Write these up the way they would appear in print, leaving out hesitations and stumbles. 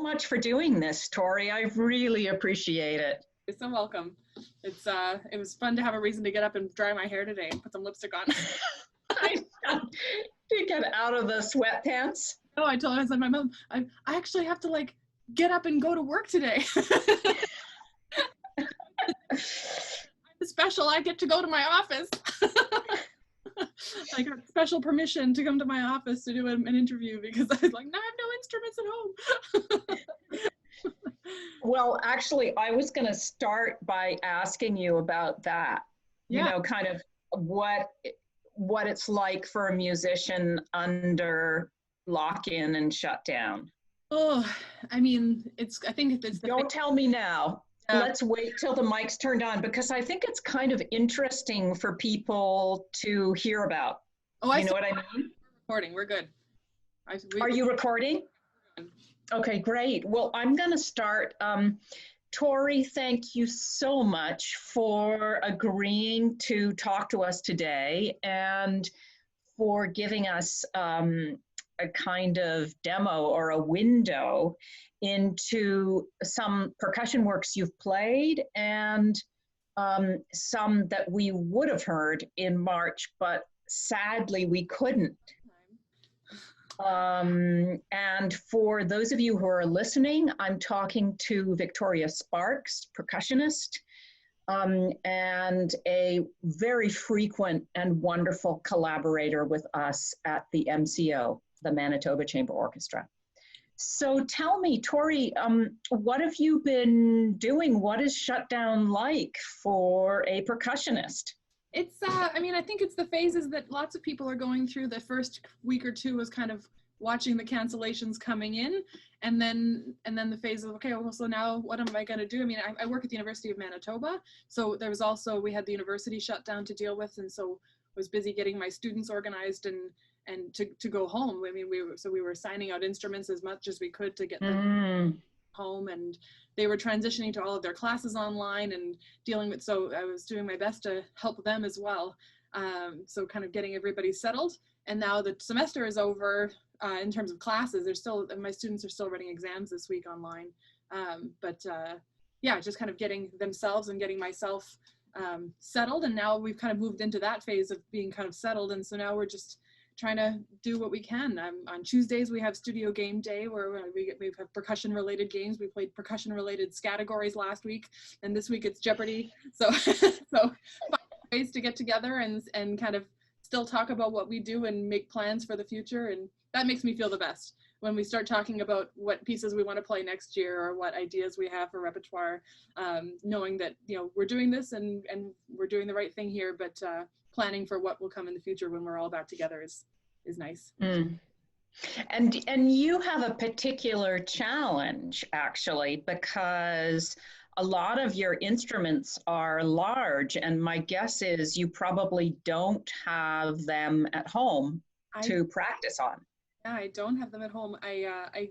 much for doing this, Tori. I really appreciate it. You're so welcome. It was fun to have a reason to get up and dry my hair today and put some lipstick on. I know. To get out of the sweatpants. Oh, I told my mom, I actually have to like get up and go to work today. I'm special. I get to go to my office. I got special permission to come to my office to do an interview because I was like, no, I have no instruments at home. Well, actually, I was going to start by asking you about that. Yeah. You know, kind of what it's like for a musician under lock-in and shutdown. Oh, I mean, I think it's Don't tell me now. Let's wait till the mic's turned on, because I think it's kind of interesting for people to hear about. Oh, you know what I mean? Recording, we're good. Are you recording? Okay, great. Well, I'm going to start. Tori, thank you so much for agreeing to talk to us today and for giving us a kind of demo or a window into some percussion works you've played and some that we would have heard in March, but sadly we couldn't. And for those of you who are listening, I'm talking to Victoria Sparks, percussionist, and a very frequent and wonderful collaborator with us at the MCO, the Manitoba Chamber Orchestra. So tell me, Tori, what have you been doing? What is shutdown like for a percussionist? It's, I mean, I think it's the phases that lots of people are going through. The first week or two was kind of watching the cancellations coming in, and then the phase of, okay, well, so now what am I going to do? I mean, I work at the University of Manitoba, so there was also, we had the university shut down to deal with, and so I was busy getting my students organized and to go home. I mean, we were signing out instruments as much as we could to get them home, and they were transitioning to all of their classes online and dealing with, so I was doing my best to help them as well. So kind of getting everybody settled. And now the semester is over in terms of classes. My students are still running exams this week online. Yeah, just kind of getting themselves and getting myself settled. And now we've kind of moved into that phase of being kind of settled. And so now we're just trying to do what we can. On Tuesdays, we have studio game day where we have percussion related games. We played percussion related categories last week, and this week it's Jeopardy. So ways to get together and kind of still talk about what we do and make plans for the future. And that makes me feel the best when we start talking about what pieces we want to play next year or what ideas we have for repertoire, knowing that, you know, we're doing this and we're doing the right thing here, but planning for what will come in the future when we're all back together is nice. Mm. And you have a particular challenge, actually, because a lot of your instruments are large, and my guess is you probably don't have them at home to practice on. Yeah, I don't have them at home. I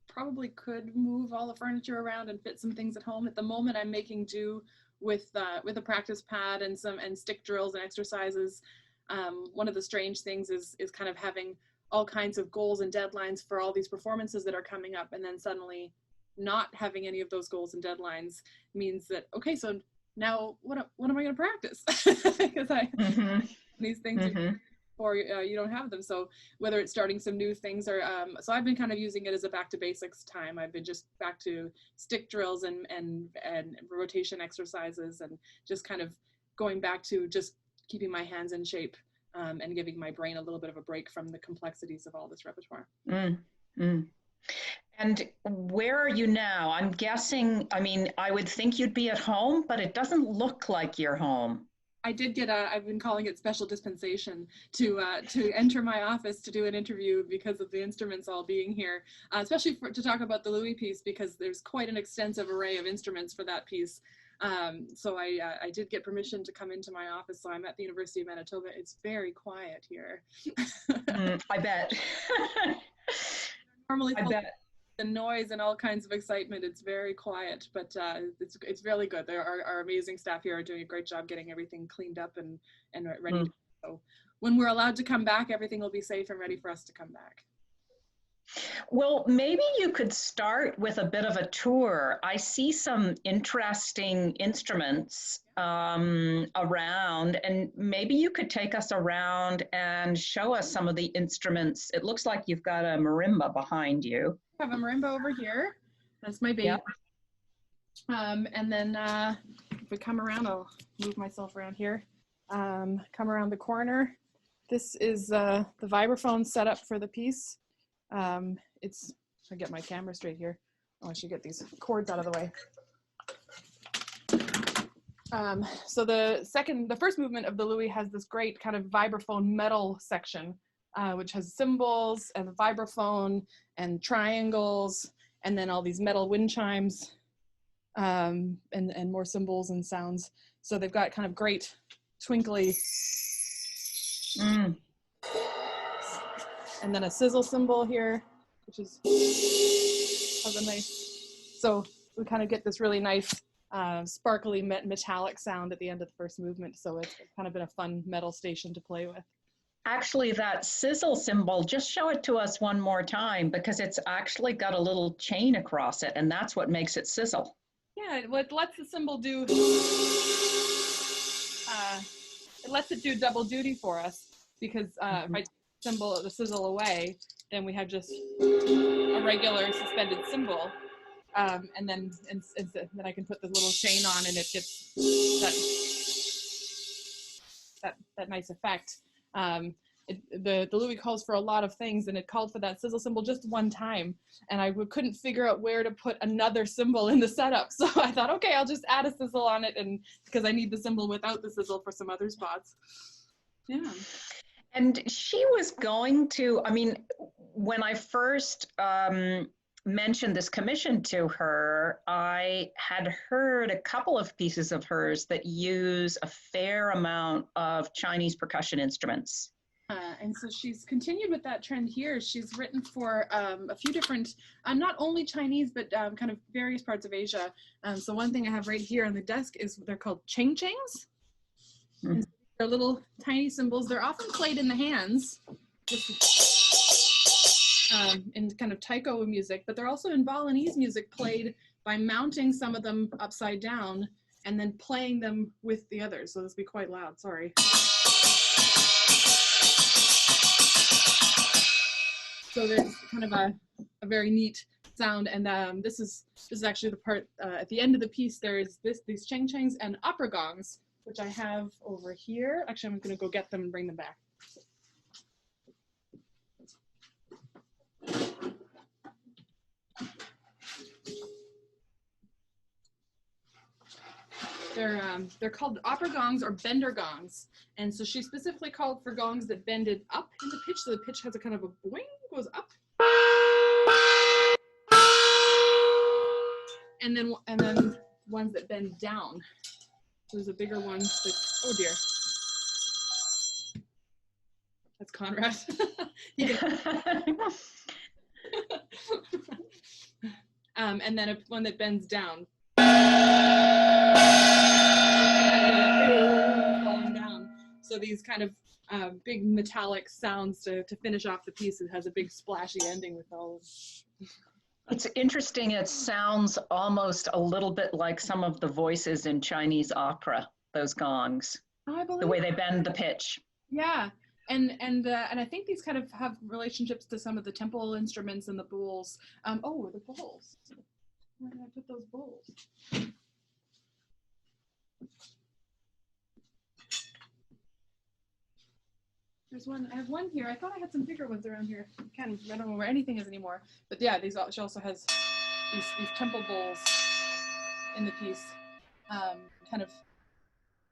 probably could move all the furniture around and fit some things at home. At the moment, I'm making do with a practice pad and stick drills and exercises. One of the strange things is kind of having all kinds of goals and deadlines for all these performances that are coming up, and then suddenly not having any of those goals and deadlines means that, okay, so now what am I going to practice? Because these things or you don't have them. So whether it's starting some new things or so I've been kind of using it as a back to basics time. I've been just back to stick drills and rotation exercises, and just kind of going back to just keeping my hands in shape and giving my brain a little bit of a break from the complexities of all this repertoire. And where are you now? I'm guessing, I mean, I would think you'd be at home, but it doesn't look like you're home. I did get I've been calling it special dispensation to enter my office to do an interview because of the instruments all being here, especially to talk about the Louie piece, because there's quite an extensive array of instruments for that piece. So I did get permission to come into my office. So I'm at the University of Manitoba. It's very quiet here. I bet. Normally, I bet. The noise and all kinds of excitement, it's very quiet, but it's really good. Our amazing staff here are doing a great job getting everything cleaned up and ready to go. So when we're allowed to come back, everything will be safe and ready for us to come back. Well, maybe you could start with a bit of a tour. I see some interesting instruments around, and maybe you could take us around and show us some of the instruments. It looks like you've got a marimba behind you. I have a marimba over here. That's my baby. Yep. And then if we come around, I'll move myself around here. Come around the corner. This is the vibraphone setup for the piece. It's, I get my camera straight here. Oh, I should get these cords out of the way. So the first movement of the Louie has this great kind of vibraphone metal section, which has cymbals and vibraphone and triangles, and then all these metal wind chimes, and more cymbals and sounds. So they've got kind of great twinkly, and then a sizzle cymbal here, which has a nice, so we kind of get this really nice sparkly metallic sound at the end of the first movement. So it's kind of been a fun metal station to play with. Actually, that sizzle cymbal, just show it to us one more time, because it's actually got a little chain across it, and that's what makes it sizzle. Yeah, what lets the cymbal do, it lets it do double duty for us, because if I the sizzle away, then we have just a regular suspended cymbal, and then I can put the little chain on, and it gets that nice effect. The Louie calls for a lot of things, and it called for that sizzle cymbal just one time, and I couldn't figure out where to put another cymbal in the setup. So I thought, okay, I'll just add a sizzle on it, and because I need the cymbal without the sizzle for some other spots. Yeah. And she was going to, I mean, when I first mentioned this commission to her, I had heard a couple of pieces of hers that use a fair amount of Chinese percussion instruments. And so she's continued with that trend here. She's written for a few different, not only Chinese, but kind of various parts of Asia. So one thing I have right here on the desk is they're called cheng-chengs. And so they're little tiny cymbals. They're often played in the hands, in kind of taiko music, but they're also in Balinese music, played by mounting some of them upside down and then playing them with the others. So this will be quite loud, sorry. So there's kind of a very neat sound, and this is actually the part at the end of the piece. There's these cheng-chengs and opera gongs, which I have over here. Actually, I'm going to go get them and bring them back. They're called opera gongs or bender gongs, and so she specifically called for gongs that bended up in the pitch, so the pitch has a kind of a boing, goes up, and then ones that bend down. There's a bigger one that, oh dear, that's Conrad. And then one that bends down. Falling down. So these kind of big metallic sounds to finish off the piece. It has a big splashy ending with all of. It's interesting. It sounds almost a little bit like some of the voices in Chinese opera, those gongs, the way they bend the pitch. Yeah. And I think these kind of have relationships to some of the temple instruments and the bowls. Oh, the bowls. Where did I put those bowls? There's one. I have one here. I thought I had some bigger ones around here. I don't know where anything is anymore. But yeah, she also has these temple bowls in the piece.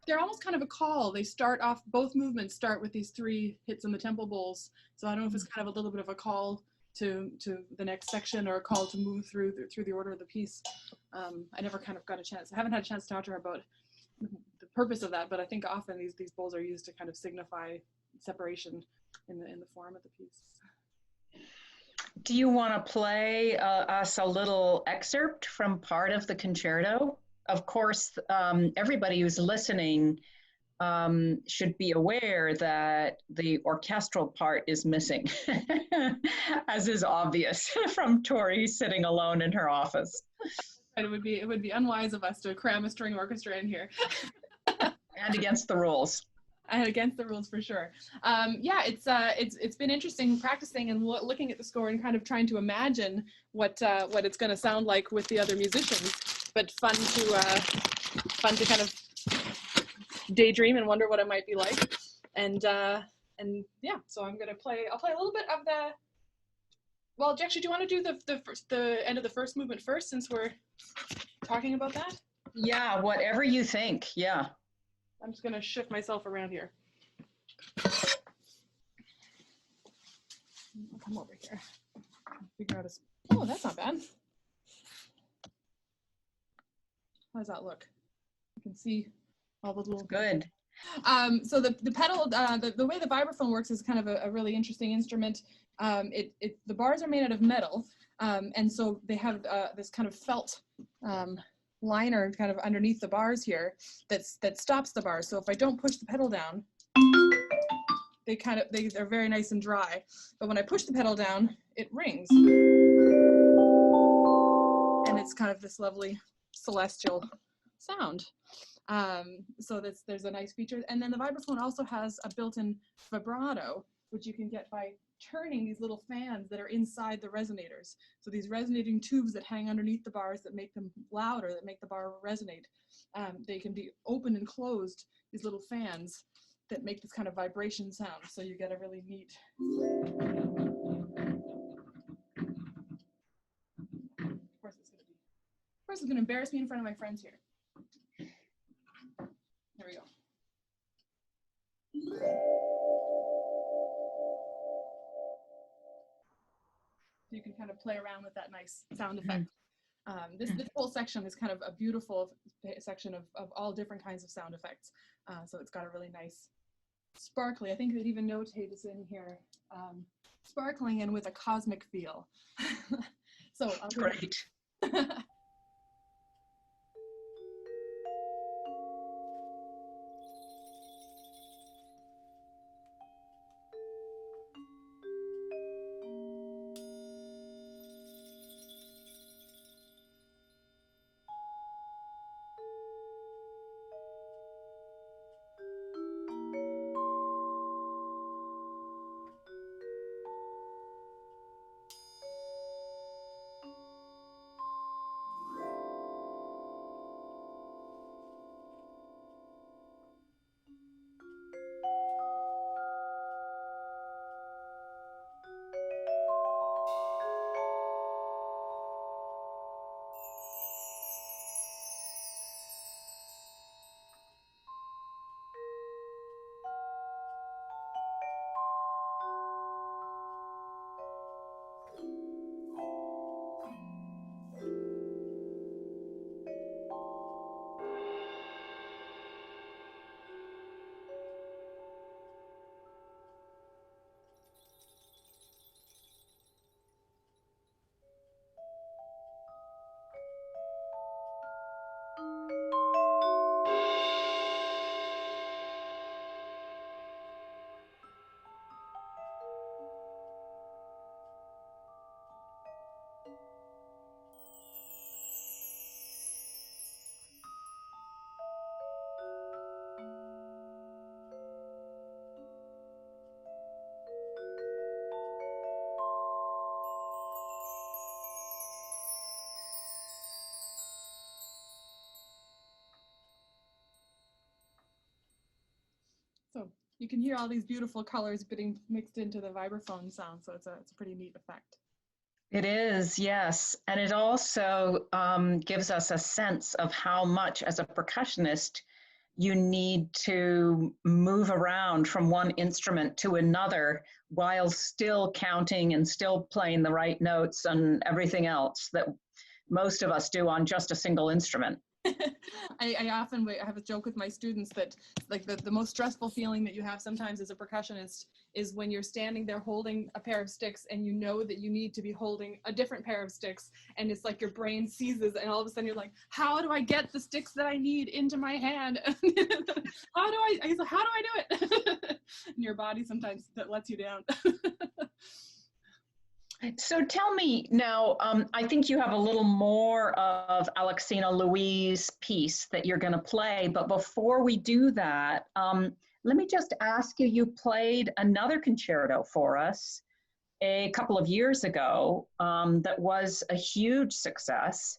They're almost kind of a call. They start off, both movements start with these 3 hits in the temple bowls. So I don't know if it's kind of a little bit of a call to the next section, or a call to move through the order of the piece. I never kind of got a chance. I haven't had a chance to talk to her about the purpose of that, but I think often these bowls are used to kind of signify separation in the form of the piece. Do you want to play us a little excerpt from part of the concerto? Of course, everybody who's listening should be aware that the orchestral part is missing, as is obvious from Tori sitting alone in her office. And it would be unwise of us to cram a string orchestra in here. And against the rules. And against the rules for sure. Yeah, it's been interesting practicing and looking at the score and kind of trying to imagine what it's going to sound like with the other musicians. But fun to kind of daydream and wonder what it might be like. And yeah, so I'll play a little bit of the. Well, actually, do you want to do the end of the first movement first, since we're talking about that? Yeah, whatever you think. Yeah. I'm just going to shift myself around here. I'll come over here. Figure out oh, that's not bad. How does that look? You can see all the little. Good. So the pedal, the way the vibraphone works is kind of a really interesting instrument. The bars are made out of metal, and so they have this kind of felt liner kind of underneath the bars here that stops the bars. So if I don't push the pedal down, they're very nice and dry. But when I push the pedal down, it rings, and it's kind of this lovely celestial sound. So there's a nice feature. And then the vibraphone also has a built-in vibrato, which you can get by turning these little fans that are inside the resonators. So these resonating tubes that hang underneath the bars that make them louder, that make the bar resonate. They can be opened and closed, these little fans that make this kind of vibration sound. So you get a really neat. Of course it's going to embarrass me in front of my friends here. There we go. You can kind of play around with that nice sound effect. This whole section is kind of a beautiful section of all different kinds of sound effects. So it's got a really nice sparkly, I think they'd even notate this in here, sparkling and with a cosmic feel. So great. So you can hear all these beautiful colors getting mixed into the vibraphone sound. So it's a pretty neat effect. It is, yes. And it also gives us a sense of how much, as a percussionist, you need to move around from one instrument to another while still counting and still playing the right notes and everything else that most of us do on just a single instrument. I often have a joke with my students that like the most stressful feeling that you have sometimes as a percussionist is when you're standing there holding a pair of sticks and you know that you need to be holding a different pair of sticks, and it's like your brain seizes and all of a sudden you're like, how do I get the sticks that I need into my hand? How do I do it? And your body sometimes that lets you down. So tell me now, I think you have a little more of Alexina Louie's piece that you're going to play, but before we do that, let me just ask you, you played another concerto for us a couple of years ago that was a huge success.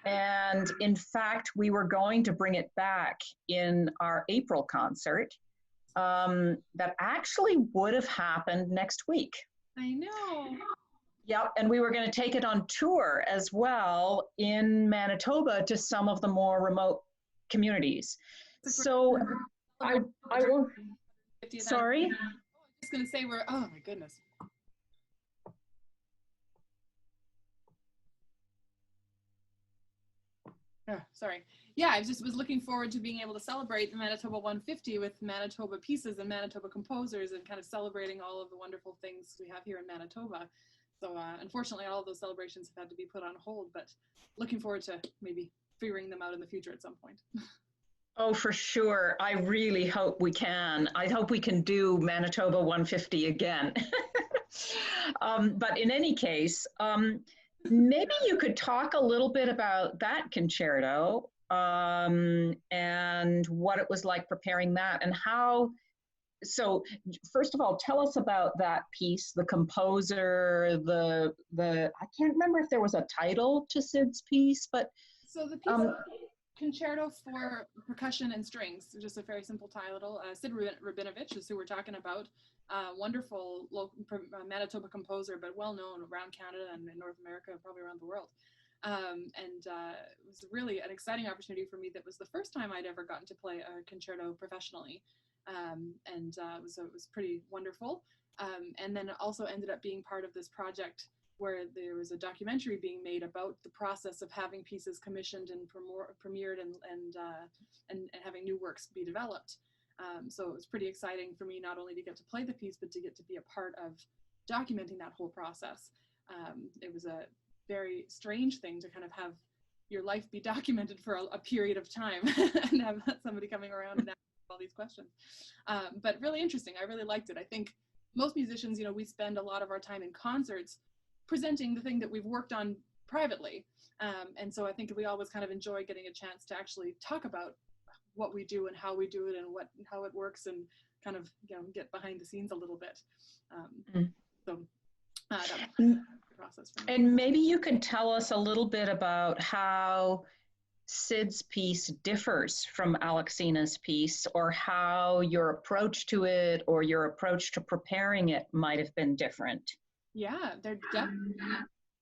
And in fact, we were going to bring it back in our April concert that actually would have happened next week. I know. Yep, and we were going to take it on tour as well in Manitoba to some of the more remote communities. So I will, sorry? I was just going to say oh my goodness. Oh, sorry. Yeah, I just was looking forward to being able to celebrate the Manitoba 150 with Manitoba pieces and Manitoba composers and kind of celebrating all of the wonderful things we have here in Manitoba. So unfortunately, all of those celebrations have had to be put on hold, but looking forward to maybe figuring them out in the future at some point. Oh, for sure. I really hope we can. I hope we can do Manitoba 150 again. But in any case, maybe you could talk a little bit about that concerto and what it was like preparing that and how. So first of all, tell us about that piece, the composer, the I can't remember if there was a title to Sid's piece, but so the piece Concerto for Percussion and Strings, just a very simple title. Sid Robinovitch is who we're talking about. Wonderful local Manitoba composer, but well known around Canada and in North America, probably around the world. It was really an exciting opportunity for me. That was the first time I'd ever gotten to play a concerto professionally. It was pretty wonderful. And then it also ended up being part of this project where there was a documentary being made about the process of having pieces commissioned and premiered and having new works be developed. So it was pretty exciting for me not only to get to play the piece, but to get to be a part of documenting that whole process. It was a very strange thing to kind of have your life be documented for a period of time and have somebody coming around and all these questions, but really interesting. I really liked it. I think most musicians, we spend a lot of our time in concerts presenting the thing that we've worked on privately, and so I think we always kind of enjoy getting a chance to actually talk about what we do and how we do it and how it works and kind of get behind the scenes a little bit. So that was the process for me. And maybe you can tell us a little bit about how Sid's piece differs from Alexina's piece, or how your approach to it or your approach to preparing it might have been different. Yeah, they're definitely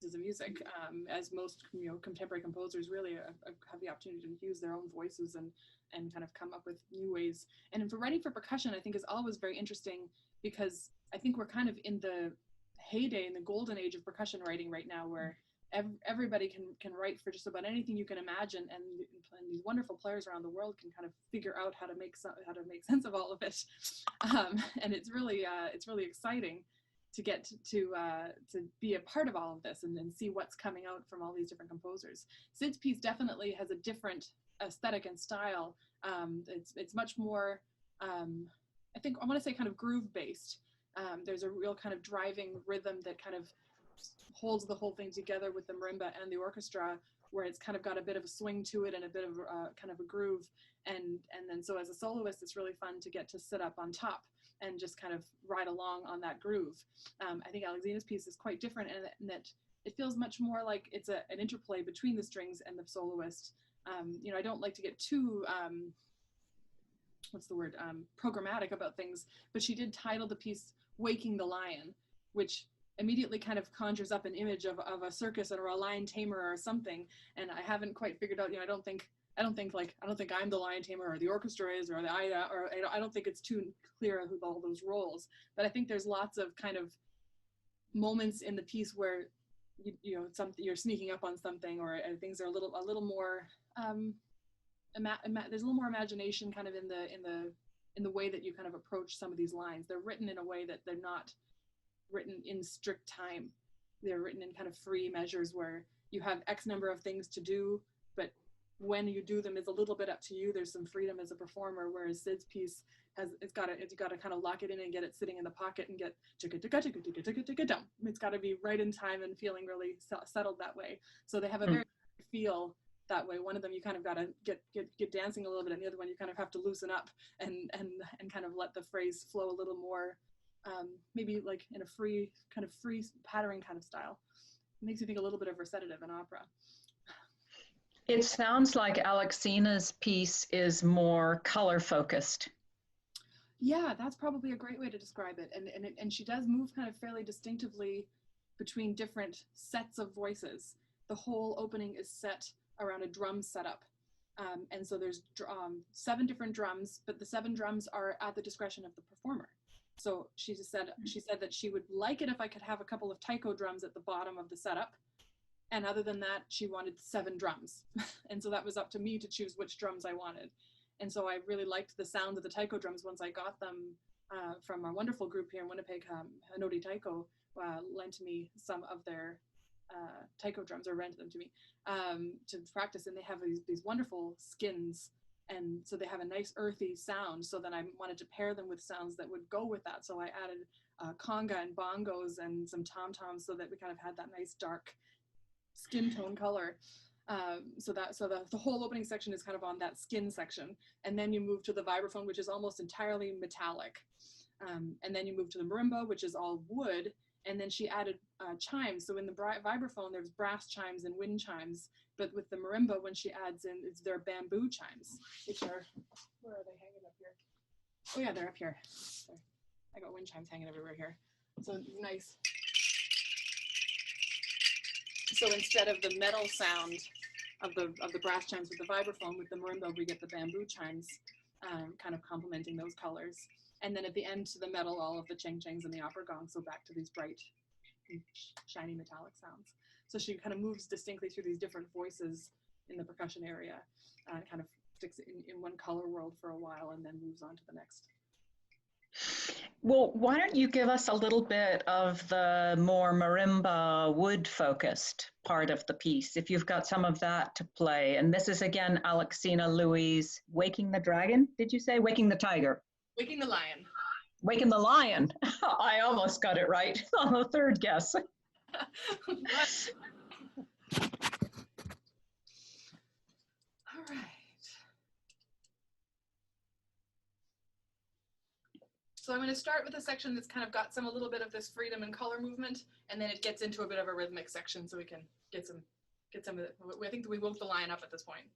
pieces of music, as most contemporary composers really have the opportunity to use their own voices and kind of come up with new ways. And for writing for percussion, I think is always very interesting, because I think we're kind of in the heyday, in the golden age of percussion writing right now, where everybody can write for just about anything you can imagine, and these wonderful players around the world can kind of figure out how to make sense of all of it, and it's really exciting to get to be a part of all of this and see what's coming out from all these different composers. Sid's piece definitely has a different aesthetic and style. It's much more, I think I want to say kind of groove based. There's a real kind of driving rhythm that kind of holds the whole thing together with the marimba and the orchestra, where it's kind of got a bit of a swing to it and a bit of kind of a groove. And then so as a soloist, it's really fun to get to sit up on top and just kind of ride along on that groove. I think Alexina's piece is quite different in that it feels much more like it's an interplay between the strings and the soloist. I don't like to get too, programmatic about things, but she did title the piece Waking the Lion, which immediately kind of conjures up an image of a circus or a lion tamer or something. And I haven't quite figured out, I don't think I'm the lion tamer or the orchestra is, or the Ida, or I don't think it's too clear who all those roles. But I think there's lots of kind of moments in the piece where you're sneaking up on something, or things are a little more there's a little more imagination kind of in the way that you kind of approach some of these lines. They're written in a way that they're not written in strict time. They're written in kind of free measures where you have X number of things to do, but when you do them is a little bit up to you. There's some freedom as a performer, whereas Sid's piece it's got to kind of lock it in and get it sitting in the pocket and get it's got to be right in time and feeling really settled that way. So they have a very feel that way. One of them you kind of got to get dancing a little bit, and the other one you kind of have to loosen up and kind of let the phrase flow a little more, maybe like in a free pattering kind of style. It makes you think a little bit of recitative in opera. It sounds like Alexina's piece is more color focused. Yeah, that's probably a great way to describe it. And she does move kind of fairly distinctively between different sets of voices. The whole opening is set around a drum setup. And so there's 7 different drums, but the 7 drums are at the discretion of the performer. So she said that she would like it if I could have a couple of taiko drums at the bottom of the setup. And other than that, she wanted 7 drums. And so that was up to me to choose which drums I wanted. And so I really liked the sound of the taiko drums once I got them from our wonderful group here in Winnipeg. Hanori Taiko lent me some of their taiko drums, or rented them to me to practice. And they have these wonderful skins. And so they have a nice earthy sound. So then I wanted to pair them with sounds that would go with that. So I added conga and bongos and some tom-toms so that we kind of had that nice dark skin tone color. So the whole opening section is kind of on that skin section, and then you move to the vibraphone, which is almost entirely metallic, and then you move to the marimba, which is all wood, and then she added chimes. So in the vibraphone there's brass chimes and wind chimes, but with the marimba, when she adds in, it's their bamboo chimes, which are, where are they hanging up here? Oh yeah, they're up here. Sorry. I got wind chimes hanging everywhere here. So nice. So instead of the metal sound of the brass chimes with the vibraphone, with the marimba we get the bamboo chimes, kind of complementing those colors. And then at the end to the metal, all of the cheng-chengs and the opera gongs, so back to these bright, shiny metallic sounds. So she kind of moves distinctly through these different voices in the percussion area, kind of sticks in one color world for a while and then moves on to the next. Well, why don't you give us a little bit of the more marimba wood-focused part of the piece, if you've got some of that to play. And this is, again, Alexina Louie's Waking the Dragon, did you say? Waking the Tiger. Waking the Lion. Waking the Lion. I almost got it right on the third guess. All right. So I'm going to start with a section that's kind of got a little bit of this freedom and color movement, and then it gets into a bit of a rhythmic section, so we can get some of it. I think we woke the lion up at this point.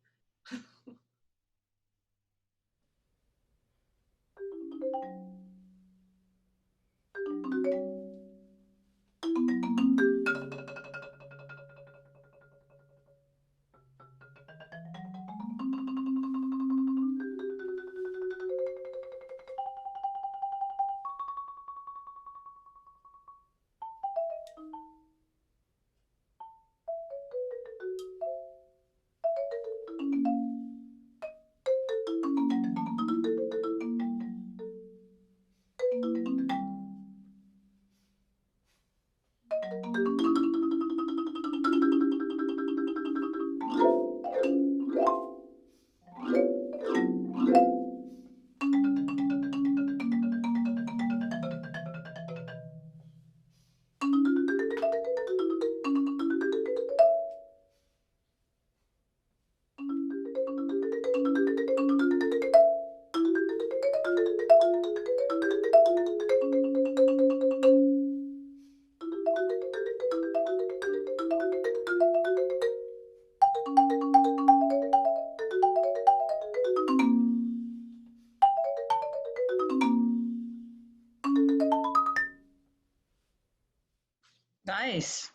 Nice.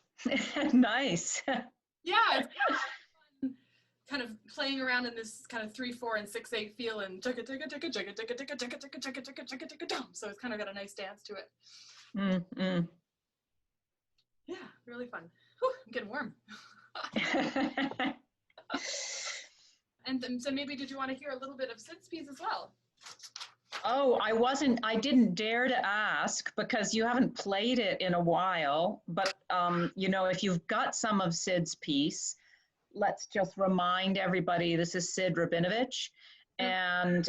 Nice. Yeah, it's kind of fun, kind of playing around in this kind of 3/4 and 6/8 feel, and so it's kind of got a nice dance to it. Yeah, really fun. Whew, I'm getting warm. so maybe did you want to hear a little bit of Sid's piece as well? Oh, I didn't dare to ask because you haven't played it in a while, but you know, if you've got some of Sid's piece, let's just remind everybody this is Sid Robinovitch and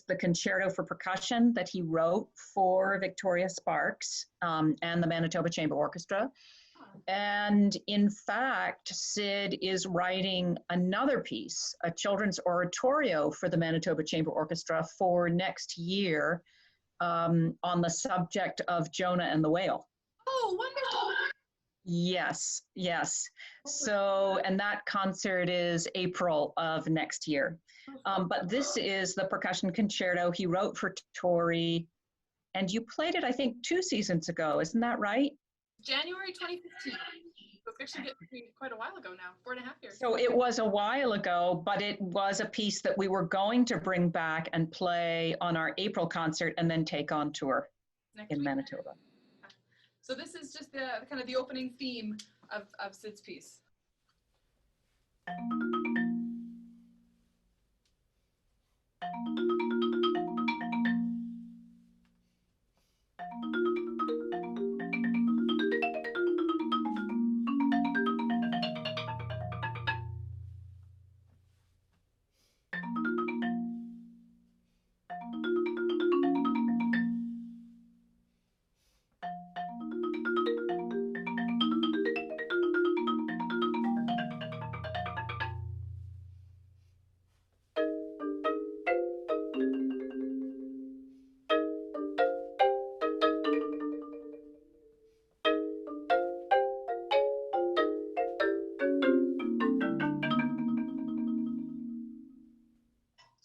the concerto for percussion that he wrote for Victoria Sparks and the Manitoba Chamber Orchestra. And in fact, Sid is writing another piece, a children's oratorio for the Manitoba Chamber Orchestra for next year on the subject of Jonah and the whale. Oh, wonderful. Yes, yes. So, and that concert is April of next year. But this is the percussion concerto he wrote for Tori, and you played it, I think, 2 seasons ago. Isn't that right? January 2015. So it's actually getting quite a while ago now, 4.5 years. So it was a while ago, but it was a piece that we were going to bring back and play on our April concert and then take on tour in Manitoba. So this is just the kind of the opening theme of Sid's piece.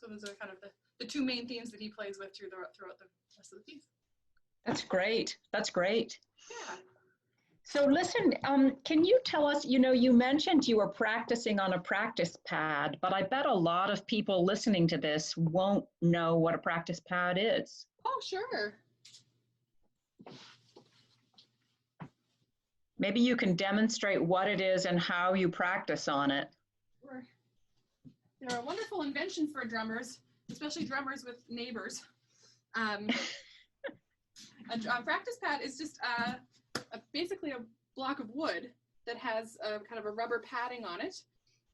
Those are kind of the 2 main themes that he plays with throughout the rest of the piece. That's great. That's great. Yeah. So listen, can you tell us, you know, you mentioned you were practicing on a practice pad, but I bet a lot of people listening to this won't know what a practice pad is. Oh, sure. Maybe you can demonstrate what it is and how you practice on it. Sure. They're a wonderful invention for drummers, especially drummers with neighbors. A practice pad is just basically a block of wood that has kind of a rubber padding on it.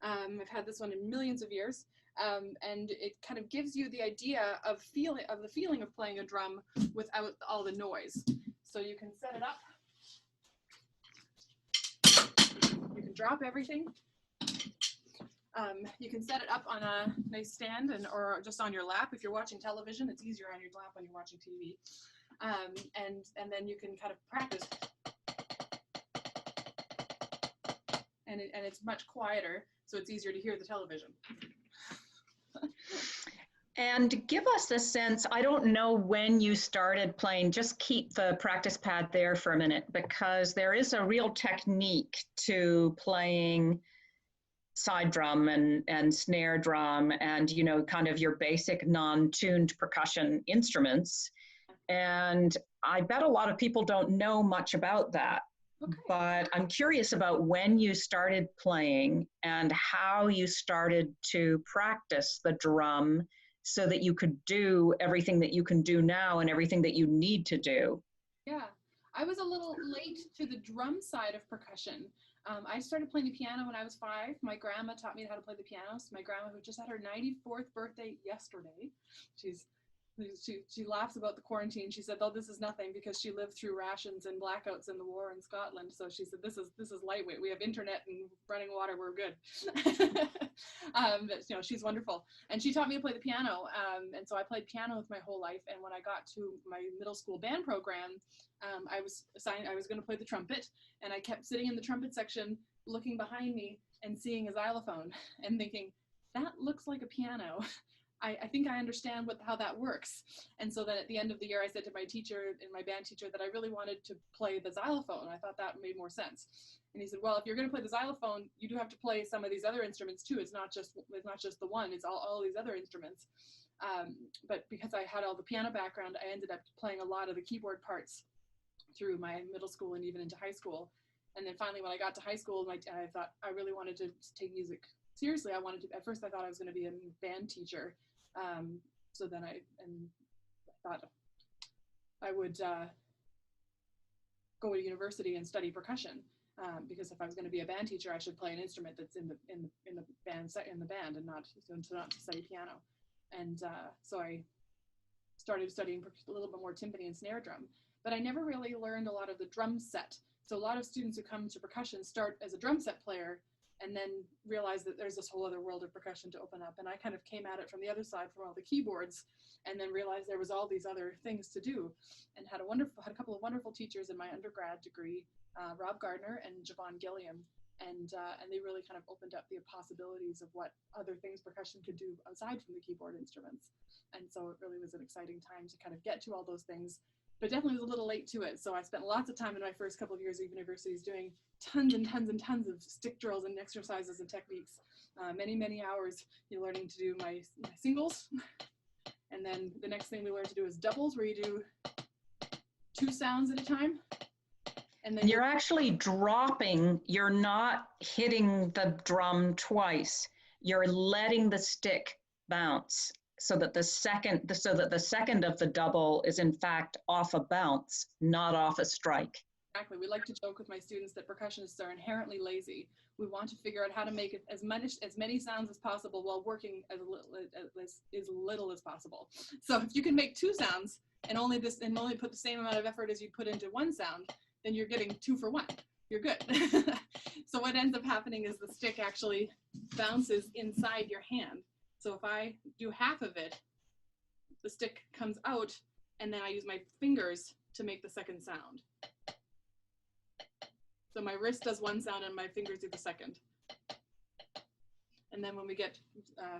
I've had this one in millions of years, and it kind of gives you the idea of the feeling of playing a drum without all the noise. So you can set it up. You can drop everything. You can set it up on a nice stand or just on your lap. If you're watching television, it's easier on your lap when you're watching TV. And then you can kind of practice. And it's much quieter, so it's easier to hear the television. And give us a sense, I don't know when you started playing, just keep the practice pad there for a minute, because there is a real technique to playing side drum and snare drum and, you know, kind of your basic non-tuned percussion instruments. And I bet a lot of people don't know much about that. Okay. But I'm curious about when you started playing and how you started to practice the drum so that you could do everything that you can do now and everything that you need to do. Yeah, I was a little late to the drum side of percussion. I started playing the piano when I was 5. My grandma taught me how to play the piano. So my grandma, who just had her 94th birthday yesterday, she laughs about the quarantine. She said, "Oh, this is nothing," because she lived through rations and blackouts in the war in Scotland. So she said, "This is lightweight. We have internet and running water. We're good." But, you know, she's wonderful, and she taught me to play the piano. And so I played piano with my whole life. And when I got to my middle school band program, I was going to play the trumpet, and I kept sitting in the trumpet section, looking behind me and seeing a xylophone, and thinking, "That looks like a piano." I think I understand how that works. And so then at the end of the year, I said to my teacher and my band teacher that I really wanted to play the xylophone. I thought that made more sense. And he said, "Well, if you're going to play the xylophone, you do have to play some of these other instruments too. It's not just the one, it's all these other instruments." But because I had all the piano background, I ended up playing a lot of the keyboard parts through my middle school and even into high school. And then finally, when I got to high school, I thought I really wanted to take music seriously, I wanted to, at first I thought I was going to be a band teacher. So then I thought I would go to university and study percussion, because if I was going to be a band teacher, I should play an instrument that's in the band and not to study piano. And so I started studying a little bit more timpani and snare drum, but I never really learned a lot of the drum set. So a lot of students who come to percussion start as a drum set player and then realize that there's this whole other world of percussion to open up. And I kind of came at it from the other side, from all the keyboards, and then realized there was all these other things to do, and had a couple of wonderful teachers in my undergrad degree, Rob Gardner and Javon Gilliam. And they really kind of opened up the possibilities of what other things percussion could do aside from the keyboard instruments. And so it really was an exciting time to kind of get to all those things, but definitely was a little late to it. So I spent lots of time in my first couple of years of universities doing tons and tons and tons of stick drills and exercises and techniques. Many hours learning to do my singles. And then the next thing we learned to do is doubles, where you do 2 sounds at a time. And then you're actually dropping, you're not hitting the drum twice. You're letting the stick bounce so that the second of the double is in fact off a bounce, not off a strike. Exactly. We like to joke with my students that percussionists are inherently lazy. We want to figure out how to make it as many sounds as possible while working as little as possible. So if you can make 2 sounds and only put the same amount of effort as you put into 1 sound, then you're getting 2 for 1. You're good. So what ends up happening is the stick actually bounces inside your hand. So if I do half of it, the stick comes out, and then I use my fingers to make the second sound. So my wrist does 1 sound and my fingers do the second. And then when we get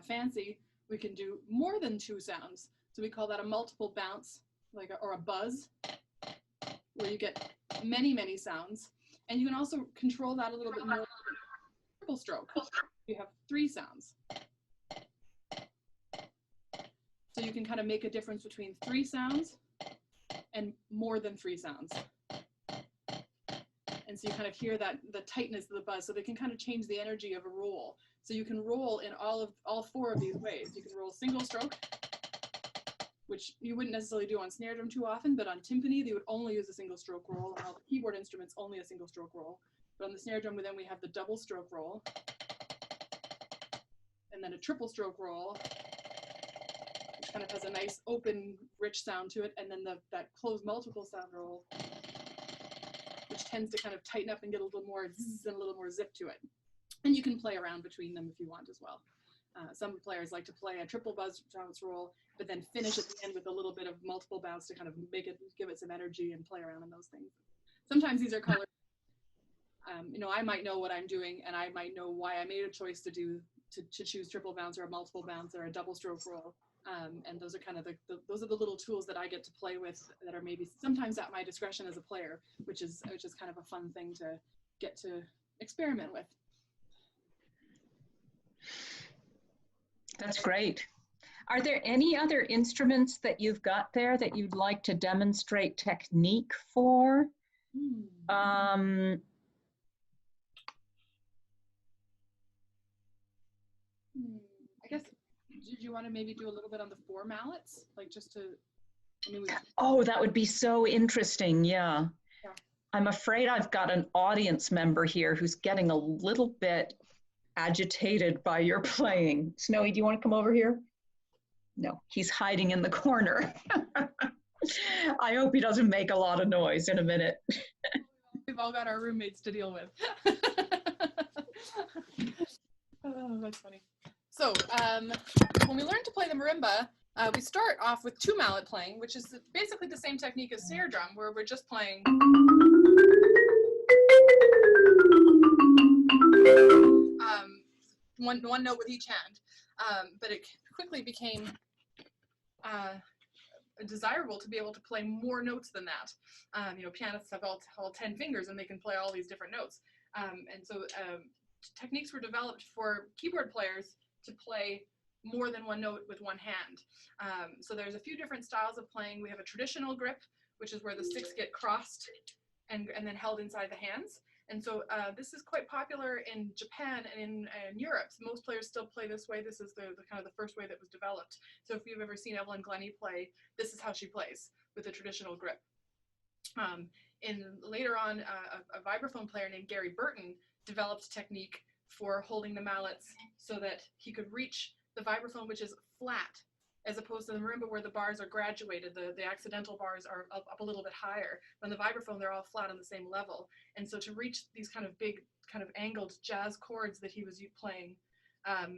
fancy, we can do more than 2 sounds. So we call that a multiple bounce, or a buzz, where you get many sounds. And you can also control that a little bit more. Triple stroke. You have 3 sounds. So you can kind of make a difference between 3 sounds and more than 3 sounds. And so you kind of hear the tightness of the buzz. So they can kind of change the energy of a roll. So you can roll in all 4 of these ways. You can roll single stroke, which you wouldn't necessarily do on snare drum too often, but on timpani, they would only use a single stroke roll, and all the keyboard instruments only a single stroke roll. But on the snare drum, then we have the double stroke roll, and then a triple stroke roll, which kind of has a nice open, rich sound to it, and then that closed multiple sound roll, which tends to kind of tighten up and get a little more zzz and a little more zip to it. And you can play around between them if you want as well. Some players like to play a triple bounce roll, but then finish at the end with a little bit of multiple bounce to kind of give it some energy and play around in those things. Sometimes these are colors. I might know what I'm doing, and I might know why I made a choice to choose triple bounce or a multiple bounce or a double stroke roll. And those are kind of those are the little tools that I get to play with that are maybe sometimes at my discretion as a player, which is kind of a fun thing to get to experiment with. That's great. Are there any other instruments that you've got there that you'd like to demonstrate technique for? I guess, did you want to maybe do a little bit on the 4 mallets? Like just to, Oh, that would be so interesting, yeah. I'm afraid I've got an audience member here who's getting a little bit agitated by your playing. Snowy, do you want to come over here? No, he's hiding in the corner. I hope he doesn't make a lot of noise in a minute. We've all got our roommates to deal with. Oh, that's funny. So when we learn to play the marimba, we start off with 2 mallet playing, which is basically the same technique as snare drum, where we're just playing one note with each hand. But it quickly became desirable to be able to play more notes than that. Pianists have all 10 fingers and they can play all these different notes. And so techniques were developed for keyboard players to play more than 1 note with 1 hand. So there's a few different styles of playing. We have a traditional grip, which is where the sticks get crossed and then held inside the hands. And so this is quite popular in Japan and in Europe. So most players still play this way. This is the kind of the first way that was developed. So if you've ever seen Evelyn Glennie play, this is how she plays, with a traditional grip. Later on, a vibraphone player named Gary Burton developed a technique for holding the mallets so that he could reach the vibraphone, which is flat, as opposed to the marimba where the bars are graduated. The accidental bars are up a little bit higher. On the vibraphone, they're all flat on the same level. And so to reach these kind of big, kind of angled jazz chords that he was playing,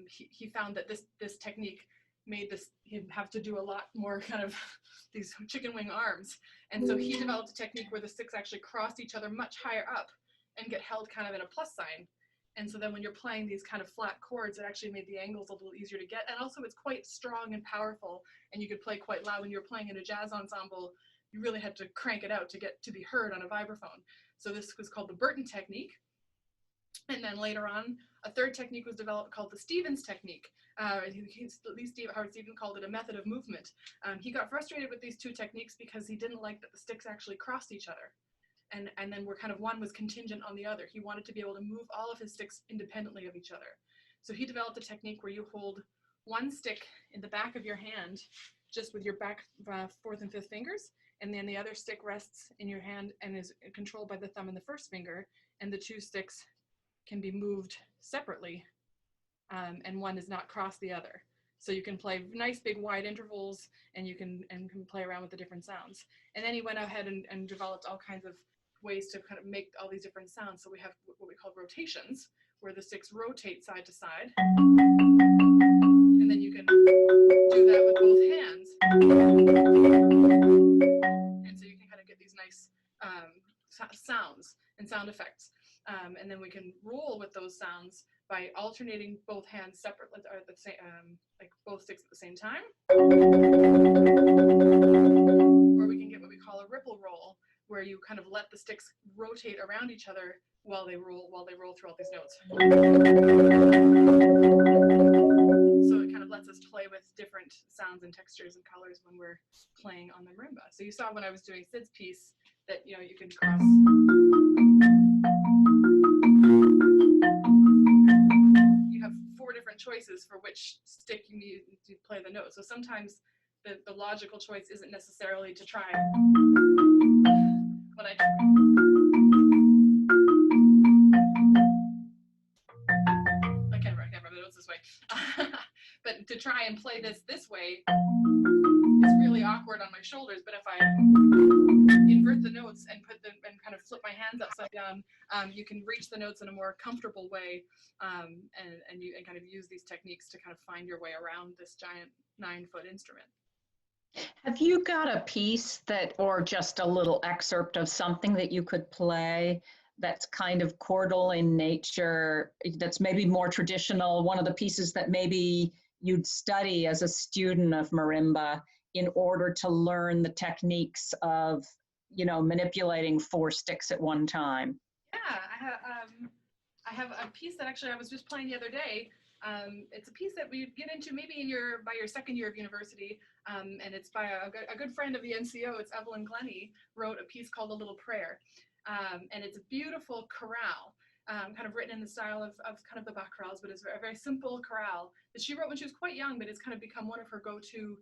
he found that this technique made him have to do a lot more kind of these chicken wing arms. And so he developed a technique where the sticks actually crossed each other much higher up and get held kind of in a plus sign. And so then when you're playing these kind of flat chords, it actually made the angles a little easier to get. And also it's quite strong and powerful, and you could play quite loud. When you're playing in a jazz ensemble, you really had to crank it out to get to be heard on a vibraphone. So this was called the Burton technique. And then later on, a third technique was developed called the Stevens technique. Howard Stevens called it a method of movement. He got frustrated with these two techniques because he didn't like that the sticks actually crossed each other. And then one was contingent on the other. He wanted to be able to move all of his sticks independently of each other. So he developed a technique where you hold one stick in the back of your hand, just with your back fourth and fifth fingers, and then the other stick rests in your hand and is controlled by the thumb and the first finger, and the two sticks can be moved separately, and one does not cross the other. So you can play nice big wide intervals, and you can play around with the different sounds. And then he went ahead and developed all kinds of ways to kind of make all these different sounds. So we have what we call rotations, where the sticks rotate side to side. And then you can do that with both hands. And so you can kind of get these nice sounds and sound effects. And then we can roll with those sounds by alternating both hands separately, or the same, like both sticks at the same time. Or we can get what we call a ripple roll, where you kind of let the sticks rotate around each other while they roll through all these notes. So it kind of lets us play with different sounds and textures and colors when we're playing on the marimba. So you saw when I was doing Sid's piece that, you know, you can cross. You have 4 different choices for which stick you need to play the note. So sometimes the logical choice isn't necessarily to try. When I can't remember the notes this way. But to try and play this way is really awkward on my shoulders. But if I invert the notes and kind of flip my hands upside down, you can reach the notes in a more comfortable way, and kind of use these techniques to kind of find your way around this giant 9-foot instrument. Have you got a piece or just a little excerpt of something that you could play that's kind of chordal in nature, that's maybe more traditional, one of the pieces that maybe you'd study as a student of marimba in order to learn the techniques of, you know, manipulating 4 sticks at one time? Yeah, I have a piece that actually I was just playing the other day. It's a piece that we get into maybe by your second year of university, and it's by a good friend of the NCO. It's Evelyn Glennie, wrote a piece called A Little Prayer, and it's a beautiful chorale, kind of written in the style of kind of the Bach chorales, but it's a very simple chorale that she wrote when she was quite young, but it's kind of become one of her go-to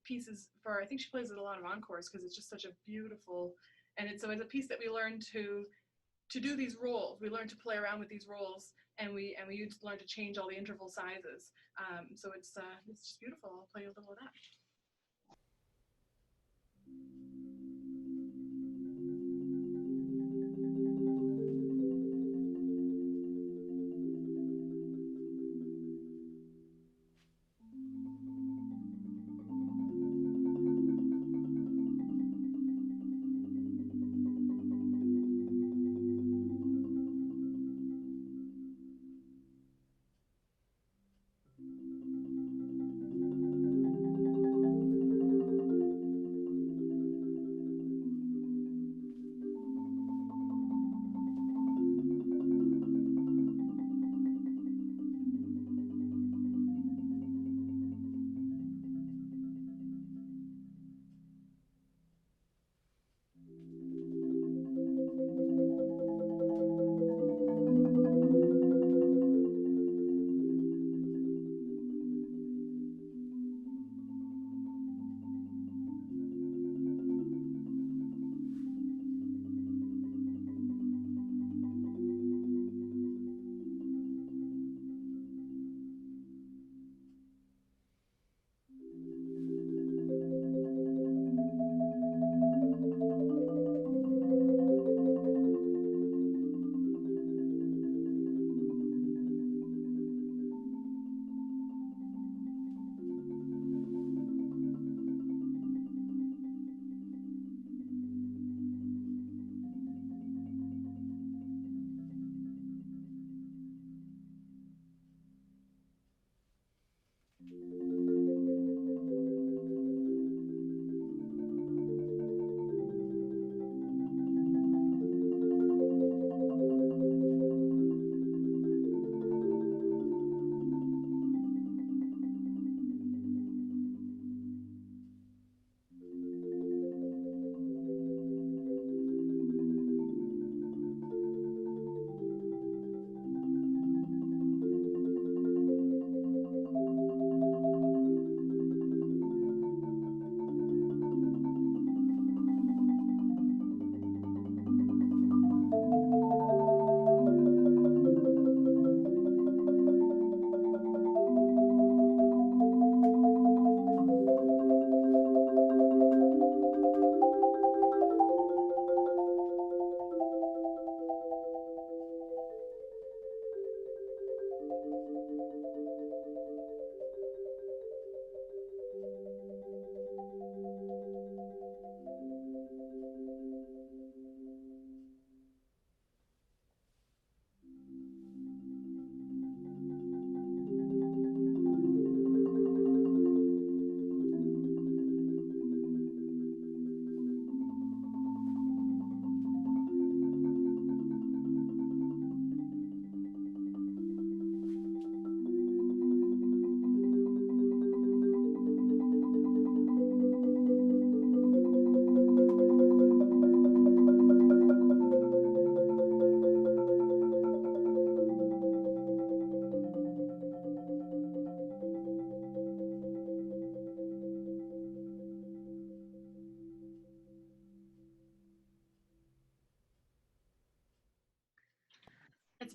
pieces for, I think she plays it a lot of encores because it's just such a beautiful, and it's a piece that we learn to do these rolls. We learn to play around with these rolls, and we learn to change all the interval sizes. So it's just beautiful. I'll play a little of that.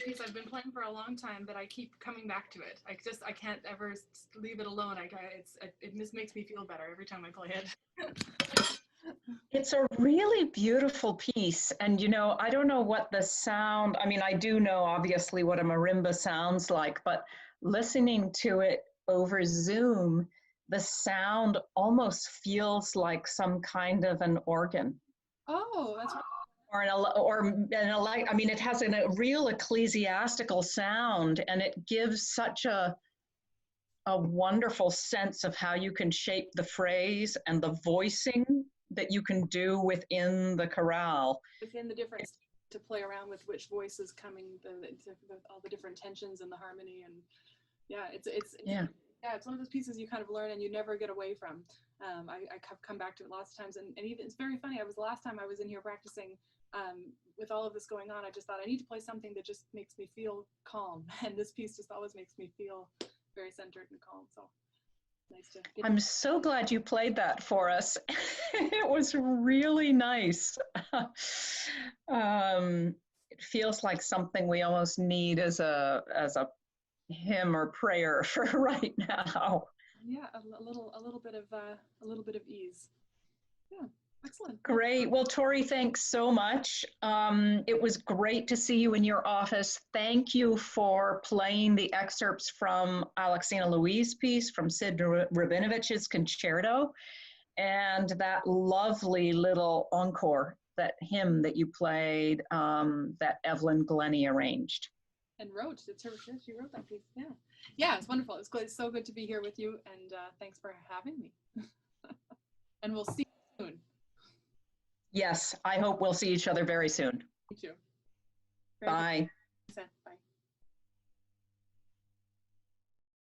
piece I've been playing for a long time, but I keep coming back to it. I can't ever leave it alone. It just makes me feel better every time I play it. It's a really beautiful piece. And, you know, I don't know what the sound, I mean, I do know obviously what a marimba sounds like, but listening to it over Zoom, the sound almost feels like some kind of an organ. Oh, that's right. I mean, it has a real ecclesiastical sound, and it gives such a wonderful sense of how you can shape the phrase and the voicing that you can do within the chorale. Within the different to play around with which voice is coming, all the different tensions and the harmony, and yeah, it's one of those pieces you kind of learn and you never get away from. I come back to it lots of times, and even it's very funny. Last time I was in here practicing, with all of this going on, I just thought I need to play something that just makes me feel calm, and this piece just always makes me feel very centered and calm. So nice to get. I'm so glad you played that for us. It was really nice. It feels like something we almost need as a hymn or prayer for right now. Yeah, a little bit of ease. Yeah. Excellent. Great. Well, Tori, thanks so much. It was great to see you in your office. Thank you for playing the excerpts from Alexina Louie's piece, from Sid Robinovitch's Concerto, and that lovely little encore, that hymn that you played, that Evelyn Glennie arranged. And wrote. It's her. She wrote that piece. Yeah. Yeah, it's wonderful. It's good. It's so good to be here with you, and thanks for having me. And we'll see you soon. Yes, I hope we'll see each other very soon. Me too. Bye.